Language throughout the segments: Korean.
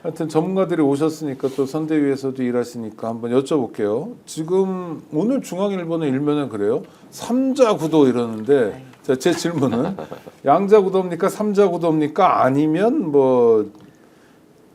하여튼 전문가들이 오셨으니까 또 선대위에서도 일하시니까 한번 여쭤볼게요. 지금 오늘 중앙일보는 일면에 그래요. 삼자 구도 이러는데 자, 제 질문은 양자 구도입니까? 삼자 구도입니까? 아니면 뭐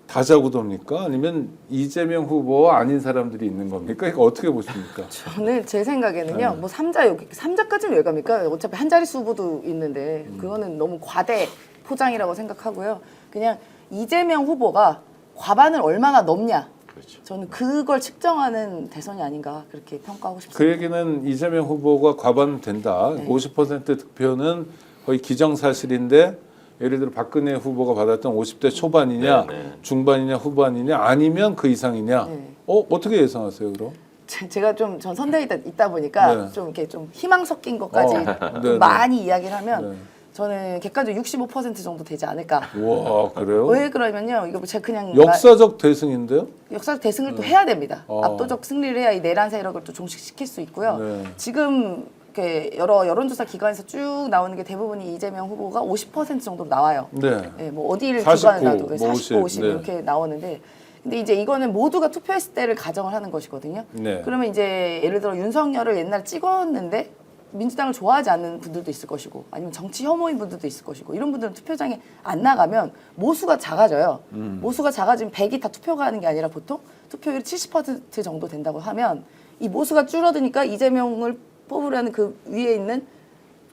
다자 구도입니까? 아니면 이재명 후보와 아닌 사람들이 있는 겁니까? 이거 어떻게 보십니까? 저는 제 생각에는요. 뭐 삼자까지는 왜 갑니까? 어차피 한 자릿수 후보도 있는데 그거는 너무 과대 포장이라고 생각하고요. 그냥 이재명 후보가 과반을 얼마나 넘냐. 그렇죠. 저는 그걸 측정하는 대선이 아닌가 그렇게 평가하고 싶습니다. 그 얘기는 이재명 후보가 과반 된다. 네. 50% 득표는 거의 기정사실인데 예를 들어 박근혜 후보가 받았던 50대 초반이냐, 중반이냐, 후반이냐, 아니면 그 이상이냐. 네. 어떻게 예상하세요, 그럼? 제가 좀 전 선대에 있다 보니까 네. 좀 이렇게 좀 희망 섞인 것까지 네, 좀 네. 많이 이야기를 하면 네. 저는 객관적으로 65% 정도 되지 않을까. 와, 그래요? 왜 그러면요. 이거 제가 그냥 역사적 대승인데요? 역사적 대승을 또 해야 됩니다. 어. 압도적 승리를 해야 이 내란 세력을 또 종식시킬 수 있고요. 네. 지금 이렇게 여러 여론조사 기관에서 쭉 나오는 게 대부분이 이재명 후보가 50% 정도로 나와요. 네. 네, 뭐 어디를 49, 기관을 가도 뭐 49, 50 네. 이렇게 나오는데, 근데 이제 이거는 모두가 투표했을 때를 가정을 하는 것이거든요. 네. 그러면 이제 예를 들어 윤석열을 옛날 찍었는데 민주당을 좋아하지 않는 분들도 있을 것이고, 아니면 정치 혐오인 분들도 있을 것이고, 이런 분들은 투표장에 안 나가면 모수가 작아져요. 모수가 작아지면 100이 다 투표가 하는 게 아니라 보통 투표율이 70% 정도 된다고 하면 이 모수가 줄어드니까 이재명을 뽑으려는 그 위에 있는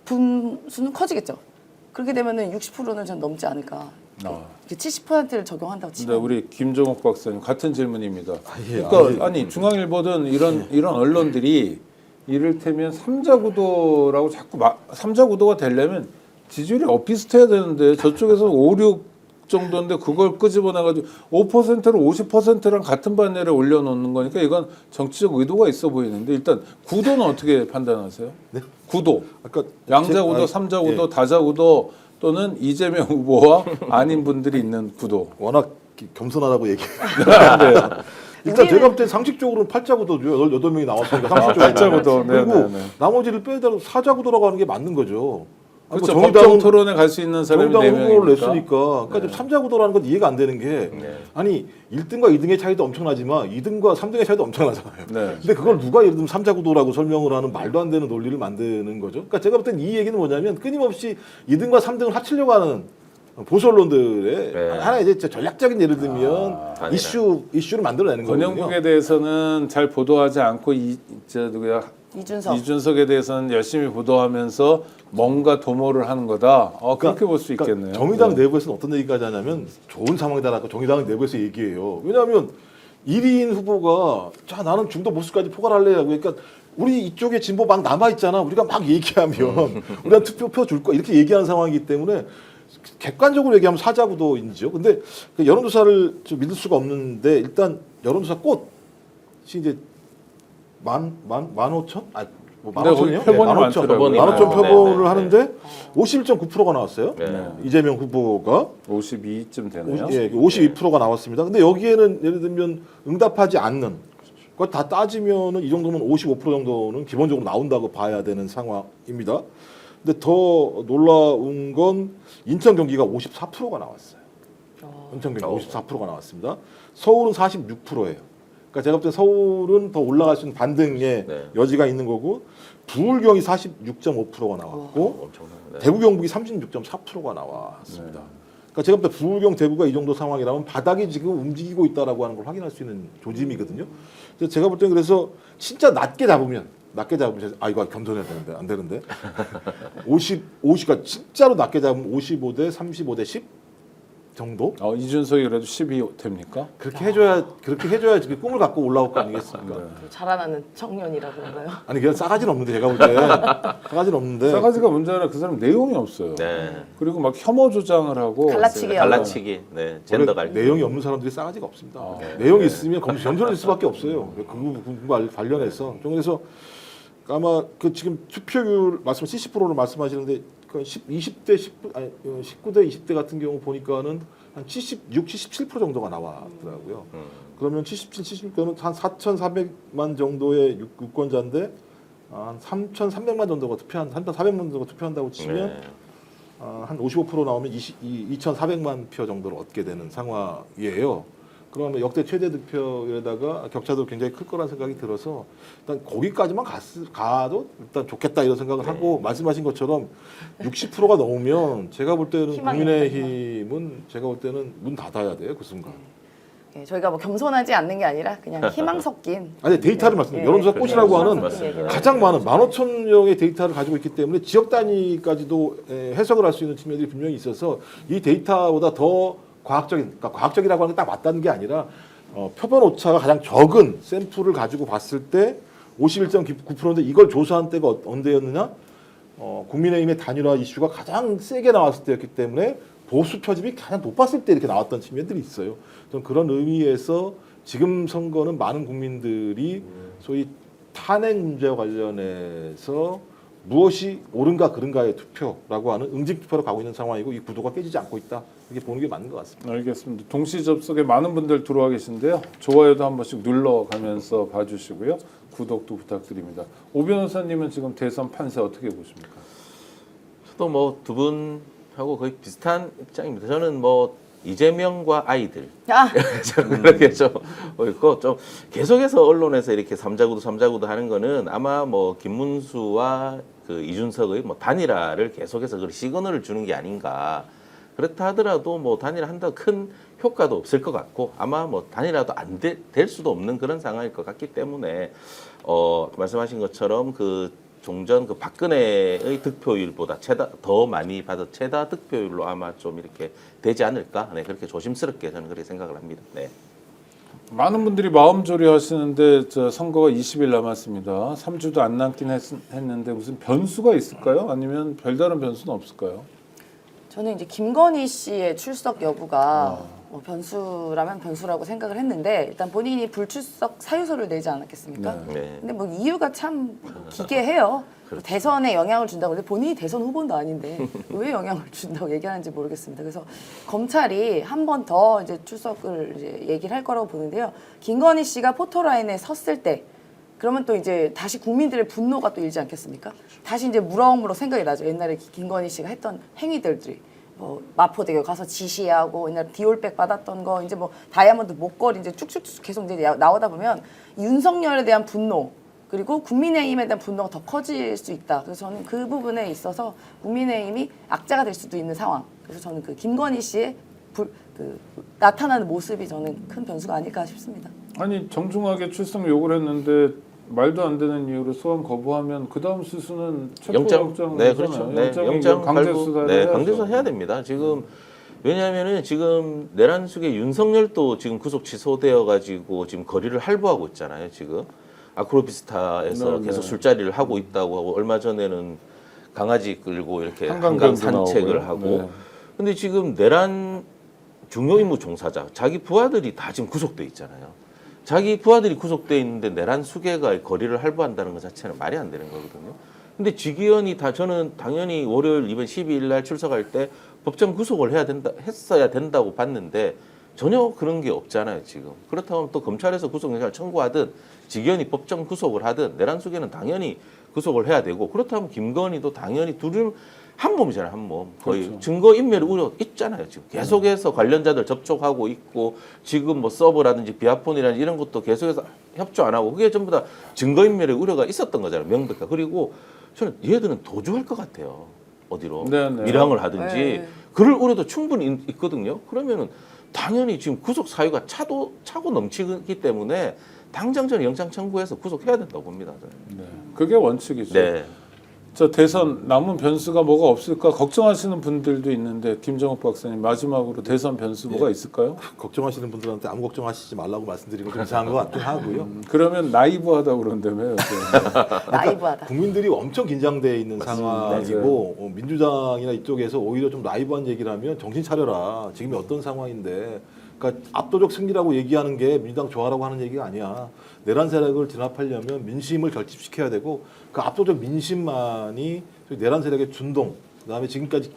분수는 커지겠죠. 그렇게 되면은 60%는 전 넘지 않을까. 70%를 적용한다고 근데 치면. 우리 김종욱 박사님 같은 질문입니다. 예. 그러니까 아니 중앙일보든 이런 언론들이 이를테면 삼자구도라고 자꾸 삼자구도가 되려면 지지율이 엇비슷해야 되는데 저쪽에서 5, 6 정도인데 그걸 끄집어내가지고 5%를 50%랑 같은 반열에 올려놓는 거니까 이건 정치적 의도가 있어 보이는데 일단 구도는 어떻게 판단하세요? 네? 구도, 아까 양자구도, 삼자구도, 다자구도 또는 이재명 후보와 아닌 분들이 있는 구도. 워낙 겸손하다고 얘기해요. 일단 제가 볼 때 상식적으로는 팔자구도죠. 18명이 나왔으니까 상식적으로. 팔자구도. 그리고 네네네. 나머지를 빼더라도 사자구도라고 하는 게 맞는 거죠. 그렇죠. 뭐 법정 토론에 갈 수 있는 사람이 정의당 4명이니까. 후보를 냈으니까. 그러니까 좀 삼자구도라는 건 이해가 안 되는 게 아니 1등과 2등의 차이도 엄청나지만 2등과 3등의 차이도 엄청나잖아요. 네. 근데 그걸 누가 예를 들면 삼자구도라고 설명을 하는 말도 안 되는 논리를 만드는 거죠. 그러니까 제가 볼 땐 이 얘기는 뭐냐면 끊임없이 2등과 3등을 합치려고 하는 보수 언론들의 하나의 이제 전략적인 예를 들면 이슈를 만들어내는 거거든요. 권영국에 대해서는 잘 보도하지 않고 이준석에 대해서는 열심히 보도하면서 뭔가 도모를 하는 거다. 그렇게 볼 수 있겠네요. 정의당 네. 내부에서는 어떤 얘기까지 하냐면 좋은 상황이다라고 정의당 내부에서 얘기해요. 왜냐하면 1인 후보가 자 나는 중도 보수까지 포괄할래라고 그러니까 우리 이쪽에 진보 막 남아 있잖아. 우리가 막 얘기하면 우리가 투표표 줄 거야 이렇게 얘기하는 상황이기 때문에 객관적으로 얘기하면 사자구도인지요. 근데 그 여론조사를 좀 믿을 수가 없는데 일단 여론조사 꽃이 이제 15,000? 뭐 15,000이요? 표본이 많더라고요. 15,000 표본을 네. 하는데 51.9%가 나왔어요. 네. 이재명 후보가 52쯤 되네요. 52%가 나왔습니다. 근데 여기에는 예를 들면 응답하지 않는 그거 다 따지면은 이 정도면 55% 정도는 기본적으로 나온다고 봐야 되는 상황입니다. 근데 더 놀라운 건 인천 경기가 54%가 나왔어요. 인천 경기 54%가 나왔습니다. 서울은 46%예요. 그러니까 제가 볼 때 서울은 더 올라갈 수 있는 반등의 여지가 있는 거고 부울경이 46.5%가 나왔고 대구 경북이 36.4%가 나왔습니다. 그러니까 제가 볼 때 부울경 대구가 이 정도 상황이라면 바닥이 지금 움직이고 있다라고 하는 걸 확인할 수 있는 조짐이거든요. 그래서 제가 볼 때 그래서 진짜 낮게 잡으면 이거 겸손해야 되는데 안 되는데 50가 진짜로 낮게 잡으면 55대 35대 10 정도? 이준석이 그래도 10이 됩니까? 그렇게 해줘야 그 꿈을 갖고 올라올 거 아니겠습니까? 자라나는 청년이라 그런가요? 아니 그냥 싸가지는 없는데 제가 볼 때 싸가지는 없는데 싸가지가 문제가 아니라 그 사람 내용이 없어요. 그리고 막 혐오 조장을 하고 갈라치기, 젠더 갈등. 내용이 없는 사람들이 싸가지가 없습니다. 내용이 있으면 겸손해질 수밖에 없어요. 그 관련해서 그래서 아마 그 지금 투표율 말씀 70%를 말씀하시는데 그 19대 20대 같은 경우 보니까는 한 76, 77% 정도가 나왔더라고요. 그러면 77, 76대는 한 4,400만 정도의 유권자인데 한 3,300만 정도가 3,400만 정도가 투표한다고 치면 한 55% 나오면 2,400만 표 정도를 얻게 되는 상황이에요. 그러면 역대 최대 득표에다가 격차도 굉장히 클 거라는 생각이 들어서 일단 거기까지만 가도 일단 좋겠다 이런 생각을 하고 말씀하신 것처럼 60%가 넘으면 제가 볼 때는 희망이 국민의힘은 제가 볼 때는 문 닫아야 돼요 그 순간. 예, 저희가 뭐 겸손하지 않는 게 아니라 그냥 희망 섞인. 아니 데이터를 말씀드려요. 여론조사 그렇죠. 꽃이라고 하는 맞습니다. 가장 많은 15,000명의 데이터를 가지고 있기 때문에 지역 단위까지도 해석을 할 수 있는 측면들이 분명히 있어서 이 데이터보다 더 과학적인, 그러니까 과학적이라고 하는 게 딱 맞다는 게 아니라 표본 오차가 가장 적은 샘플을 가지고 봤을 때 51.9%인데 이걸 조사한 때가 언제였느냐? 국민의힘의 단일화 이슈가 가장 세게 나왔을 때였기 때문에 보수 표집이 가장 높았을 때 이렇게 나왔던 측면들이 있어요. 저는 그런 의미에서 지금 선거는 많은 국민들이 소위 탄핵 문제와 관련해서 무엇이 옳은가 그른가의 투표라고 하는 응집 투표로 가고 있는 상황이고 이 구도가 깨지지 않고 있다. 이렇게 보는 게 맞는 것 같습니다. 알겠습니다. 동시 접속에 많은 분들 들어와 계신데요. 좋아요도 한 번씩 눌러가면서 봐주시고요. 구독도 부탁드립니다. 오 변호사님은 지금 대선 판세 어떻게 보십니까? 저도 뭐 두 분하고 거의 비슷한 입장입니다. 저는 뭐 이재명과 아이들 아, 저는 그렇게 좀 있고 좀 계속해서 언론에서 이렇게 삼자구도 하는 거는 아마 뭐 김문수와 그 이준석의 뭐 단일화를 계속해서 그 시그널을 주는 게 아닌가. 그렇다 하더라도 뭐 단일화 한다 큰 효과도 없을 것 같고 아마 뭐 단일화도 안 될 수도 없는 그런 상황일 것 같기 때문에 말씀하신 것처럼 그 종전 그 박근혜의 득표율보다 더 많이 받은 최다 득표율로 아마 좀 이렇게 되지 않을까. 네, 그렇게 조심스럽게 저는 그렇게 생각을 합니다. 네. 많은 분들이 마음조리 하시는데 저 선거가 20일 남았습니다. 3주도 안 남긴 했는데 무슨 변수가 있을까요? 아니면 별다른 변수는 없을까요? 저는 이제 김건희 씨의 출석 여부가 뭐 변수라면 변수라고 생각을 했는데 일단 본인이 불출석 사유서를 내지 않았겠습니까? 네. 네. 근데 뭐 이유가 참 기괴해요. 대선에 영향을 준다고 근데 본인이 대선 후보도 아닌데 왜 영향을 준다고 얘기하는지 모르겠습니다. 그래서 검찰이 한 번 더 이제 출석을 이제 얘기를 할 거라고 보는데요. 김건희 씨가 포토라인에 섰을 때 그러면 또 이제 다시 국민들의 분노가 또 일지 않겠습니까? 다시 이제 무럭무럭 생각이 나죠. 옛날에 김건희 씨가 했던 행위들이 뭐 마포대교 가서 지시하고 옛날 디올백 받았던 거 이제 뭐 다이아몬드 목걸이 이제 쭉쭉쭉 계속 이제 나오다 보면 윤석열에 대한 분노 그리고 국민의힘에 대한 분노가 더 커질 수 있다. 그래서 저는 그 부분에 있어서 국민의힘이 악자가 될 수도 있는 상황. 그래서 저는 그 김건희 씨의 나타나는 모습이 저는 큰 변수가 아닐까 싶습니다. 아니 정중하게 출석 요구를 했는데 말도 안 되는 이유로 소환 거부하면 그 다음 수수는 체포영장 네, 그렇죠. 네, 영장 강제 발부, 수사를 네, 해야죠. 강제 수사 해야 됩니다. 지금 왜냐하면은 지금 내란숙의 윤석열도 지금 구속 취소되어 가지고 지금 거리를 할부하고 있잖아요. 지금 아크로비스타에서 네, 계속 네. 술자리를 하고 있다고 하고 얼마 전에는 강아지 끌고 이렇게 한강 한강변도 산책을 나오고요. 하고. 네. 근데 지금 내란 중요임무 종사자 자기 부하들이 다 지금 구속돼 있잖아요. 자기 부하들이 구속돼 있는데 내란 수계가 거리를 할부한다는 것 자체는 말이 안 되는 거거든요. 근데 직위원이 저는 당연히 월요일 이번 12일 날 출석할 때 법정 구속을 했어야 된다고 봤는데 전혀 그런 게 없잖아요, 지금. 그렇다면 또 검찰에서 구속영장을 청구하든 직위원이 법정 구속을 하든 내란 수계는 당연히 구속을 해야 되고 그렇다면 김건희도 당연히 둘은 한 몸이잖아요, 한 몸. 거의 그렇죠. 증거인멸 우려 있잖아요, 지금. 계속해서 관련자들 접촉하고 있고 지금 뭐 서버라든지 비아폰이라든지 이런 것도 계속해서 협조 안 하고 그게 전부 다 증거인멸의 우려가 있었던 거잖아요, 명백한. 그리고 저는 얘들은 도주할 것 같아요, 어디로. 네, 네. 밀항을 하든지. 네. 그럴 우려도 충분히 있거든요. 그러면은 당연히 지금 구속 사유가 차고 넘치기 때문에 당장 저는 영장 청구해서 구속해야 된다고 봅니다. 저는. 네. 그게 원칙이죠. 네. 저 대선 남은 변수가 뭐가 없을까 걱정하시는 분들도 있는데 김정욱 박사님 마지막으로 대선 변수 뭐가 있을까요? 걱정하시는 분들한테 아무 걱정하시지 말라고 말씀드리는 건 좀 이상한 것 같긴 하고요. 그러면 나이브하다고 그런다며요. 나이브하다. 국민들이 엄청 긴장돼 있는 상황이고 민주당이나 이쪽에서 오히려 좀 라이브한 얘기를 하면 정신 차려라. 지금이 어떤 상황인데. 그러니까 압도적 승리라고 얘기하는 게 민주당 좋아라고 하는 얘기가 아니야. 내란 세력을 진압하려면 민심을 결집시켜야 되고 그 압도적 민심만이 내란 세력의 준동, 그다음에 지금까지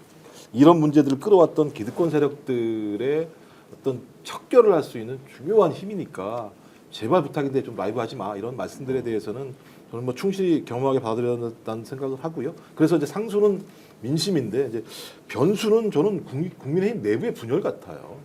이런 문제들을 끌어왔던 기득권 세력들의 어떤 척결을 할 수 있는 중요한 힘이니까 제발 부탁인데 좀 라이브하지 마 이런 말씀들에 대해서는 저는 뭐 충실히 겸허하게 받아들여야 한다는 생각을 하고요. 그래서 이제 상수는 민심인데 이제 변수는 저는 국민의힘 내부의 분열 같아요.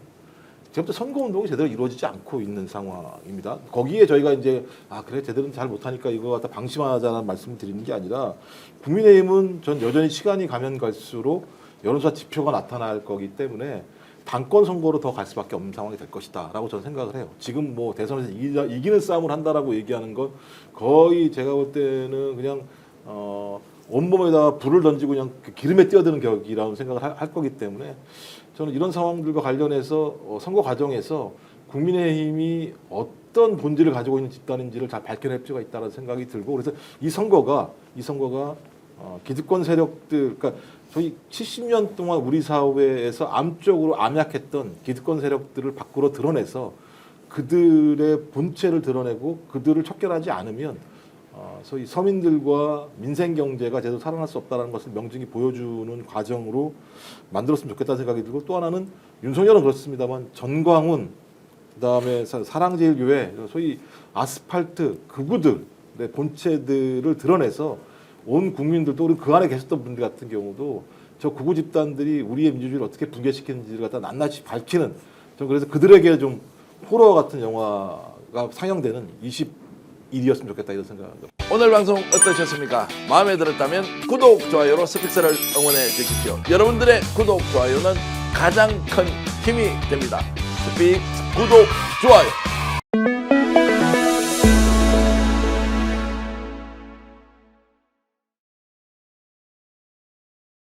지금부터 선거운동이 제대로 이루어지지 않고 있는 상황입니다. 거기에 저희가 이제 그래 제대로 잘 못하니까 이거 갖다 방심하자는 말씀을 드리는 게 아니라 국민의힘은 전 여전히 시간이 가면 갈수록 여론조사 지표가 나타날 거기 때문에 당권 선거로 더 갈 수밖에 없는 상황이 될 것이다라고 저는 생각을 해요. 지금 뭐 대선에서 이기는 싸움을 한다라고 얘기하는 건 거의 제가 볼 때는 그냥 온몸에다 불을 던지고 그냥 기름에 뛰어드는 격이라는 생각을 할 거기 때문에 저는 이런 상황들과 관련해서 선거 과정에서 국민의힘이 어떤 본질을 가지고 있는 집단인지를 잘 밝혀낼 필요가 있다는 생각이 들고 그래서 이 선거가 기득권 세력들 그러니까 저희 70년 동안 우리 사회에서 암적으로 암약했던 기득권 세력들을 밖으로 드러내서 그들의 본체를 드러내고 그들을 척결하지 않으면 소위 서민들과 민생 경제가 제대로 살아날 수 없다는 것을 명징히 보여주는 과정으로 만들었으면 좋겠다는 생각이 들고 또 하나는 윤석열은 그렇습니다만 전광훈 그다음에 사랑제일교회 소위 아스팔트 극우들의 본체들을 드러내서 온 국민들도 우리 그 안에 계셨던 분들 같은 경우도 저 극우 집단들이 우리의 민주주의를 어떻게 붕괴시키는지를 갖다 낱낱이 밝히는 전 그래서 그들에게 좀 호러 같은 영화가 상영되는 20일이었으면 좋겠다 이런 생각합니다. 오늘 방송 어떠셨습니까? 마음에 들었다면 구독, 좋아요로 스픽스를 응원해 주십시오. 여러분들의 구독, 좋아요는 가장 큰 힘이 됩니다. 스픽 구독, 좋아요.